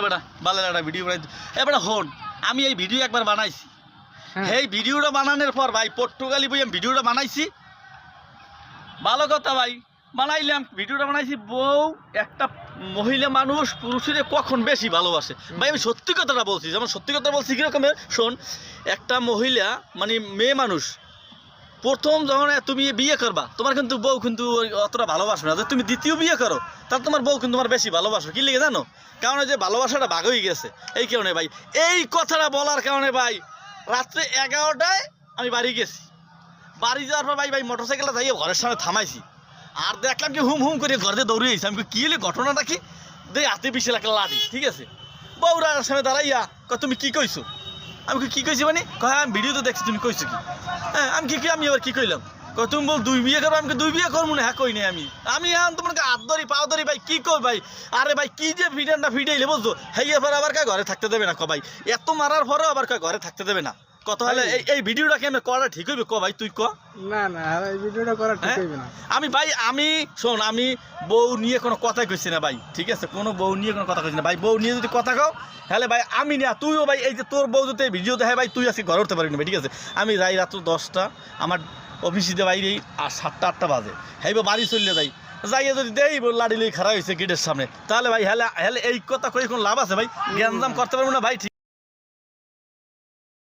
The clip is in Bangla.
বেটা বালের একটা ভিডিও বানাই এবার হন আমি এই ভিডিও একবার বানাইছি এই ভিডিওটা বানানোর পর ভাই পর্তুগালি বই আমি ভিডিওটা বানাইছি ভালো কথা ভাই বানাইলাম ভিডিওটা বানাইছি বউ একটা মহিলা মানুষ পুরুষের কখন বেশি ভালোবাসে ভাই আমি সত্যি কথাটা বলছি যেমন সত্যি কথা বলছি কীরকমের শোন একটা মহিলা মানে মেয়ে মানুষ প্রথম যখন তুমি বিয়ে করবা তোমার কিন্তু বউ কিন্তু অতটা ভালোবাসবে না তুমি দ্বিতীয় বিয়ে করো তাহলে তোমার বউ কিন্তু তোমার বেশি ভালোবাসবে কি লিখে জানো কারণ যে ভালোবাসাটা ভাগ হয়ে গেছে এই কারণে ভাই এই কথাটা বলার কারণে ভাই রাত্রে 11টায় আমি বাড়ি গেছি বাড়ি যাওয়ার পর ভাই মোটরসাইকেলটা যাইয়ে ঘরের সামনে থামাইছি আর দেখলাম কি হুম হুম করে ঘরে দৌড়ে গেছি আমি কি হলে ঘটনাটা কি দেখ হাতে পিছিয়ে একটা লাঠি ঠিক আছে বউরার সামনে দাঁড়াইয়া তুমি কি কইছো আমি কি কইছি মানে কয় আমি ভিডিও তো দেখছি তুমি কইছো কি হ্যাঁ আমি কি আমি আবার কি কইলাম তুমি বল 2 বিয়ে করবো আমি 2 বিয়ে করবো না হ্যাঁ কই নাই আমি এখন তোমাকে হাত ধরি পাও ধরি ভাই কি কই ভাই আরে ভাই কি যে ভিডিওটা ভিডিওলে বুঝছো হেই এবার আবার কা ঘরে থাকতে দেবে না ক ভাই এত মারার পরেও আবার কা ঘরে থাকতে দেবে না কথা হলে এই ভিডিওটা কেন করা ঠিক হইবে ক ভাই তুই ক না না এই ভিডিওটা করা ঠিক হইবে না আমি ভাই আমি শোন আমি বউ নিয়ে কোনো কথাই কইছি না ভাই ঠিক আছে কোনো বউ নিয়ে কোনো কথা কইছি না ভাই বউ নিয়ে যদি কথা কও তাহলে ভাই আমি না তুইও ভাই এই যে তোর বউ যদি ভিডিও দেখে ভাই তুই আজকে ঘরে উঠতে পারবি না ভাই ঠিক আছে আমি যাই রাত্র 10টা আমার অফিসে বাইরেই আর 7টা 8টা বাজে হেইব বাড়ি চলে যাই যাইয়ে যদি দেই লাড়ি লই খারাপ হয়েছে গেটের সামনে তাহলে ভাই হেলে এই কথা কই কোনো লাভ আছে ভাই জ্ঞানজাম করতে পারবো না ভাই।